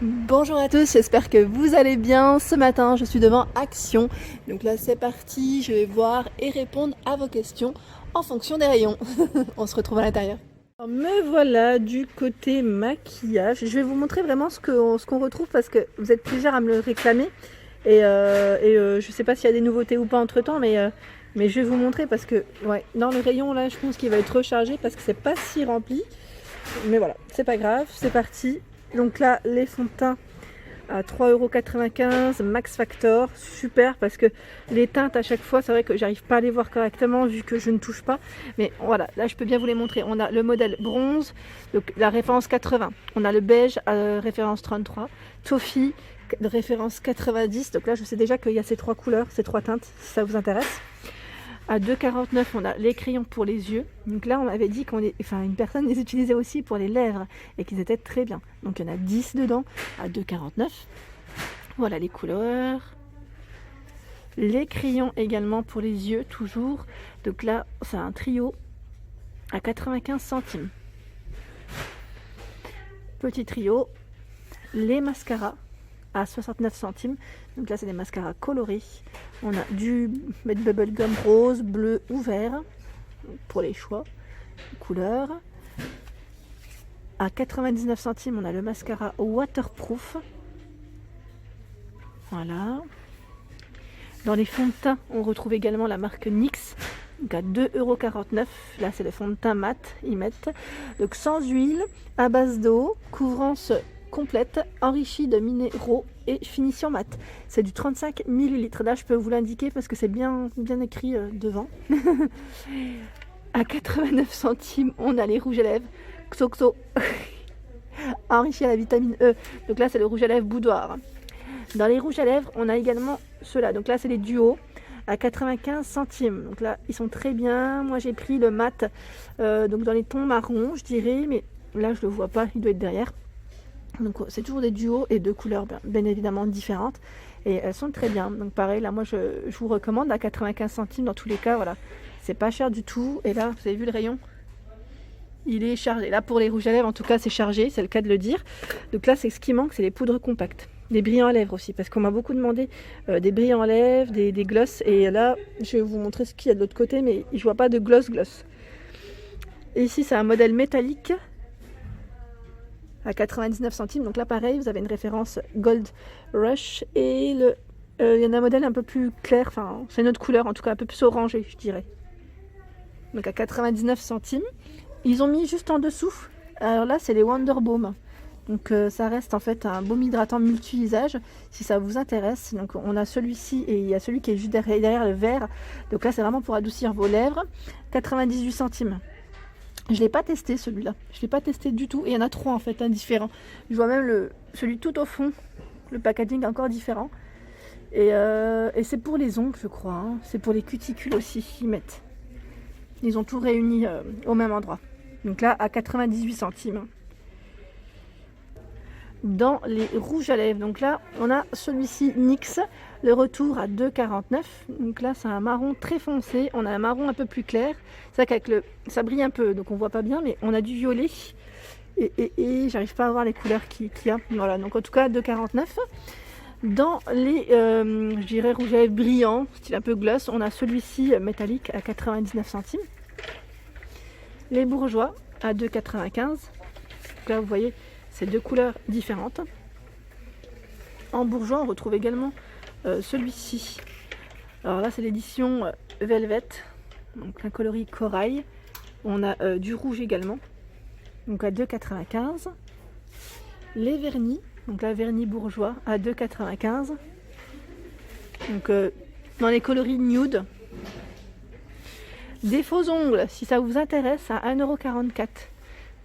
Bonjour à tous, j'espère que vous allez bien. Ce matin, je suis devant Action. Donc là, c'est parti, je vais voir et répondre à vos questions en fonction des rayons. On se retrouve à l'intérieur. Me voilà du côté maquillage. Je vais vous montrer vraiment ce qu'on retrouve parce que vous êtes plusieurs à me le réclamer. Je sais pas s'il y a des nouveautés ou pas entre temps, mais je vais vous montrer parce que ouais, dans le rayon là, je pense qu'il va être rechargé parce que c'est pas si rempli. Mais voilà, c'est pas grave, c'est parti. Donc là, les fonds de teint à 3,95 € Max Factor, super parce que les teintes à chaque fois, c'est vrai que j'arrive pas à les voir correctement vu que je ne touche pas. Mais voilà, là je peux bien vous les montrer. On a le modèle bronze, donc la référence 80. On a le beige à référence 33, Toffee de référence 90. Donc là je sais déjà qu'il y a ces trois couleurs, ces trois teintes, si ça vous intéresse. À 2,49 €, on a les crayons pour les yeux. Donc là, on m'avait dit une personne les utilisait aussi pour les lèvres et qu'ils étaient très bien. Donc il y en a 10 dedans à 2,49 €. Voilà les couleurs. Les crayons également pour les yeux, toujours. Donc là, c'est un trio à 95 centimes. Petit trio. Les mascaras à 69 centimes. Donc là, c'est des mascaras colorés. On a du bubblegum rose, bleu ou vert pour les choix couleurs. À 99 centimes, on a le mascara waterproof. Voilà. Dans les fonds de teint, on retrouve également la marque NYX. Donc à 2,49 €. Là, c'est le fond de teint mat. Ils mettent donc sans huile, à base d'eau, couvrance complète, enrichie de minéraux et finition mat. C'est du 35 ml. Là, je peux vous l'indiquer parce que c'est bien écrit devant. À 89 centimes, on a les rouges à lèvres Xoxo enrichi à la vitamine E. Donc là, c'est le rouge à lèvres boudoir. Dans les rouges à lèvres, on a également ceux-là. Donc là, c'est les duos à 95 centimes. Donc là, ils sont très bien. Moi, j'ai pris le mat donc dans les tons marron, je dirais, mais là, je le vois pas. Il doit être derrière. Donc c'est toujours des duos et de couleurs bien évidemment différentes et elles sont très bien. Donc pareil, là moi je vous recommande à 95 centimes dans tous les cas. Voilà, c'est pas cher du tout. Et là, vous avez vu le rayon, il est chargé. Là pour les rouges à lèvres en tout cas c'est chargé, c'est le cas de le dire. Donc là c'est ce qui manque, c'est les poudres compactes, des brillants à lèvres aussi, parce qu'on m'a beaucoup demandé des brillants à lèvres, des gloss. Et là je vais vous montrer ce qu'il y a de l'autre côté, mais je vois pas de gloss. Et ici c'est un modèle métallique à 99 centimes. Donc là pareil, vous avez une référence Gold Rush et il y en a un modèle un peu plus clair, enfin c'est une autre couleur en tout cas, un peu plus orangé je dirais. Donc à 99 centimes. Ils ont mis juste en dessous, alors là c'est les Wonder Balm. Donc ça reste en fait un baume hydratant multi-usage si ça vous intéresse. Donc on a celui-ci et il y a celui qui est juste derrière le vert. Donc là c'est vraiment pour adoucir vos lèvres. 98 centimes. Je ne l'ai pas testé celui-là, je ne l'ai pas testé du tout. Et il y en a trois en fait, différents. Je vois même celui tout au fond, le packaging est encore différent. Et c'est pour les ongles je crois, hein. C'est pour les cuticules aussi, ils mettent. Ils ont tout réuni au même endroit. Donc là à 98 centimes. Dans les rouges à lèvres, donc là on a celui-ci NYX, le retour à 2,49 €. Donc là c'est un marron très foncé, on a un marron un peu plus clair. C'est vrai qu'avec ça brille un peu donc on voit pas bien, mais on a du violet et j'arrive pas à voir les couleurs qu'il y a. Voilà, donc en tout cas 2,49 €. Dans les je dirais rouge à lèvres brillants, style un peu gloss, on a celui-ci métallique à 99 centimes. Les bourgeois à 2,95 €. Donc là vous voyez, c'est deux couleurs différentes. En bourgeois, on retrouve également celui-ci. Alors là, c'est l'édition Velvet, donc un coloris corail. On a du rouge également, donc à 2,95 €. Les vernis, donc là, vernis bourgeois à 2,95 €. Donc dans les coloris nude. Des faux ongles, si ça vous intéresse, à 1,44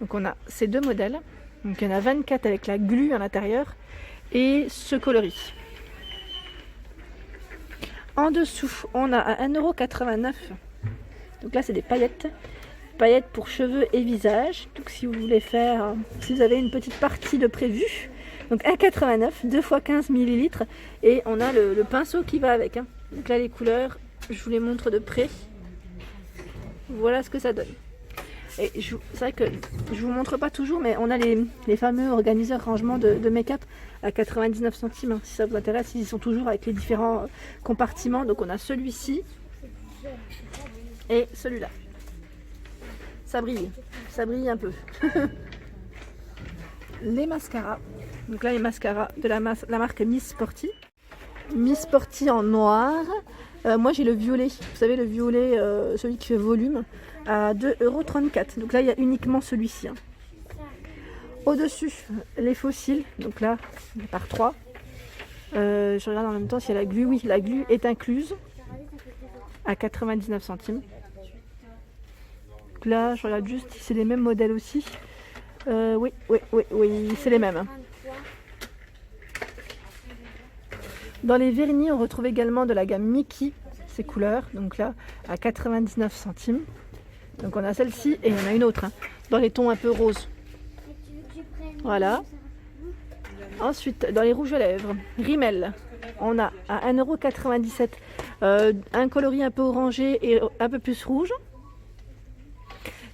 €. Donc on a ces deux modèles. Donc il y en a 24 avec la glu à l'intérieur et ce coloris. En dessous, on a à 1,89 €. Donc là, c'est des paillettes. Paillettes pour cheveux et visage. Donc si vous voulez faire, si vous avez une petite partie de prévu. Donc 1,89 €, 2 x 15 ml. Et on a le pinceau qui va avec. Donc là, les couleurs, je vous les montre de près. Voilà ce que ça donne. Et c'est vrai que je vous montre pas toujours, mais on a les fameux organiseurs rangement de make-up à 99 centimes. Hein, si ça vous intéresse, ils sont toujours avec les différents compartiments. Donc on a celui-ci et celui-là. Ça brille un peu. Les mascaras. Donc là, les mascaras de la marque Miss Sporty. Miss Sporty en noir. Moi j'ai le violet, vous savez le violet, celui qui fait volume, à 2,34 €. Donc là il y a uniquement celui-ci. Hein. Au-dessus, les fossiles, donc là, par 3. Je regarde en même temps s'il y a la glu. Oui, la glu est incluse à 99 centimes. Donc là, je regarde juste si c'est les mêmes modèles aussi. Oui, c'est les mêmes. Dans les vernis, on retrouve également de la gamme Mickey, ces couleurs, donc là à 99 centimes. Donc on a celle-ci et il y en a une autre, hein, dans les tons un peu roses. Voilà. Ensuite, dans les rouges à lèvres, Rimmel, on a à 1,97 €, un coloris un peu orangé et un peu plus rouge.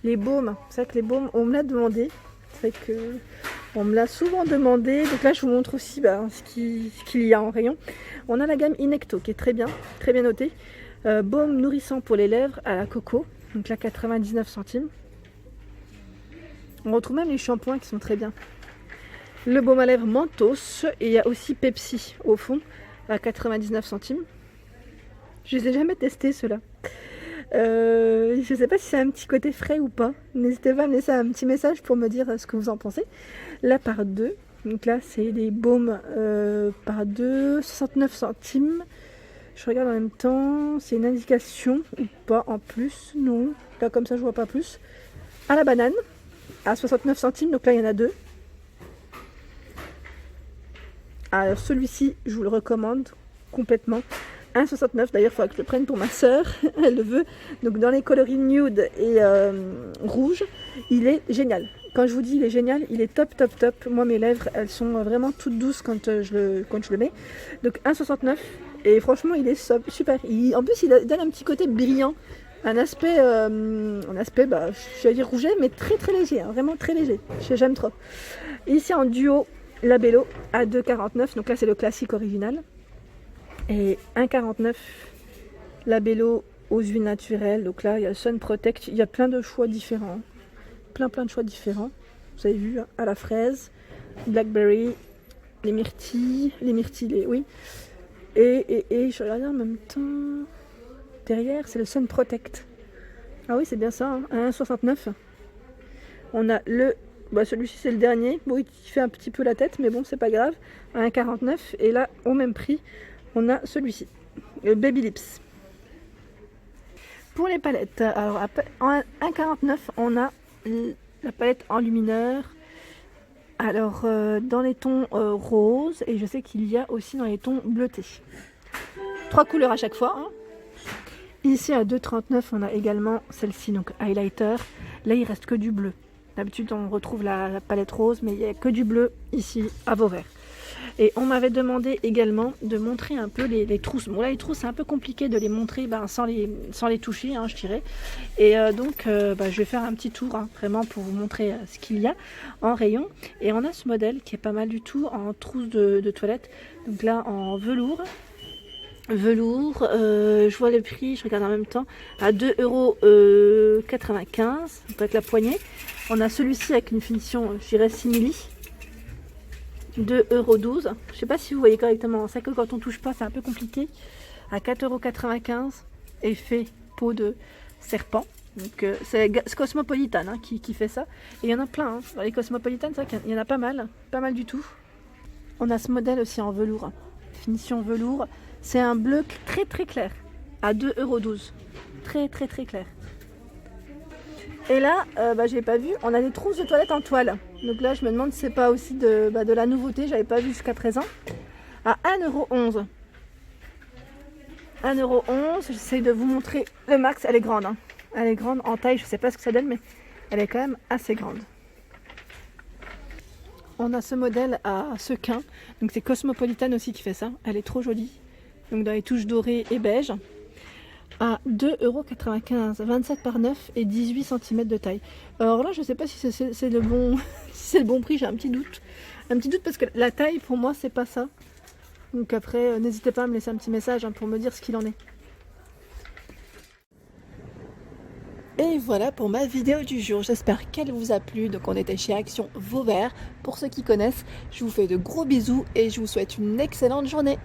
Les baumes, c'est vrai que les baumes, on me l'a demandé. C'est vrai que on me l'a souvent demandé. Donc là, je vous montre aussi ce qu'il y a en rayon. On a la gamme Inecto qui est très bien notée. Baume nourrissant pour les lèvres à la coco. Donc là, 99 centimes. On retrouve même les shampoings qui sont très bien. Le baume à lèvres Mentos. Et il y a aussi Pepsi au fond à 99 centimes. Je ne les ai jamais testés ceux-là. Je ne sais pas si c'est un petit côté frais ou pas. N'hésitez pas à me laisser un petit message pour me dire ce que vous en pensez. Là par 2. Donc là c'est des baumes par 2, 69 centimes. Je regarde en même temps. C'est une indication ou pas en plus. Non. Là comme ça je vois pas plus. À la banane. À 69 centimes. Donc là il y en a 2. Alors celui-ci je vous le recommande complètement. 1,69 €, d'ailleurs il faudra que je le prenne pour ma soeur, elle le veut. Donc dans les coloris nude et rouge, il est génial. Quand je vous dis il est génial, il est top. Moi mes lèvres elles sont vraiment toutes douces quand je le mets. Donc 1,69 € et franchement il est super. En plus il donne un petit côté brillant, un aspect, je vais dire rouget mais très léger, hein, vraiment très léger. J'aime trop. Ici en duo, Labello à 2,49 €, donc là c'est le classique original. Et 1,49 € Labello aux huiles naturelles. Donc là il y a le Sun Protect, il y a plein de choix différents. Plein de choix différents. Vous avez vu, à la fraise, blackberry, les myrtilles, oui. Et je regarde en même temps. Derrière c'est le Sun Protect. Ah oui c'est bien ça, hein, à 1,69 €. On a celui-ci c'est le dernier. Bon il fait un petit peu la tête mais bon c'est pas grave. À 1,49 € et là au même prix. On a celui-ci, le Baby Lips. Pour les palettes, alors en 1,49 €, on a la palette enlumineur. Alors dans les tons roses et je sais qu'il y a aussi dans les tons bleutés. 3 couleurs à chaque fois. Hein. Ici à 2,39 € on a également celle-ci, donc highlighter. Là il reste que du bleu. D'habitude on retrouve la palette rose, mais il n'y a que du bleu ici à Vauvert. Et on m'avait demandé également de montrer un peu les trousses. Bon là les trousses c'est un peu compliqué de les montrer sans les toucher, hein, je dirais. Et donc je vais faire un petit tour vraiment pour vous montrer ce qu'il y a en rayon. Et on a ce modèle qui est pas mal du tout en trousse de toilette. Donc là en velours. Je vois le prix, je regarde en même temps, à 2,95 € avec la poignée. On a celui-ci avec une finition, je dirais simili. 2,12 €. Je sais pas si vous voyez correctement. C'est que quand on touche pas, c'est un peu compliqué. À 4,95 € effet peau de serpent. Donc c'est Cosmopolitan qui fait ça. Et il y en a plein. Hein. Dans les Cosmopolitan, c'est vrai qu'il y en a pas mal du tout. On a ce modèle aussi en velours. Finition velours. C'est un bleu très clair. À 2,12 €. Très clair. Et là, j'ai pas vu, on a des trousses de toilette en toile. Donc là, je me demande si c'est pas aussi de la nouveauté, j'avais pas vu jusqu'à présent. À 1,11 €. 1,11 €, j'essaye de vous montrer le max, elle est grande. Hein. Elle est grande en taille, je sais pas ce que ça donne, mais elle est quand même assez grande. On a ce modèle à sequin, donc c'est Cosmopolitan aussi qui fait ça, elle est trop jolie. Donc dans les touches dorées et beige. à 2,95 €, 27 par 9 et 18 cm de taille. Alors là, je sais pas si c'est le bon, si c'est le bon prix, j'ai un petit doute. Un petit doute parce que la taille, pour moi, c'est pas ça. Donc après, n'hésitez pas à me laisser un petit message hein, pour me dire ce qu'il en est. Et voilà pour ma vidéo du jour, j'espère qu'elle vous a plu. Donc on était chez Action Vauvert. Pour ceux qui connaissent, je vous fais de gros bisous et je vous souhaite une excellente journée.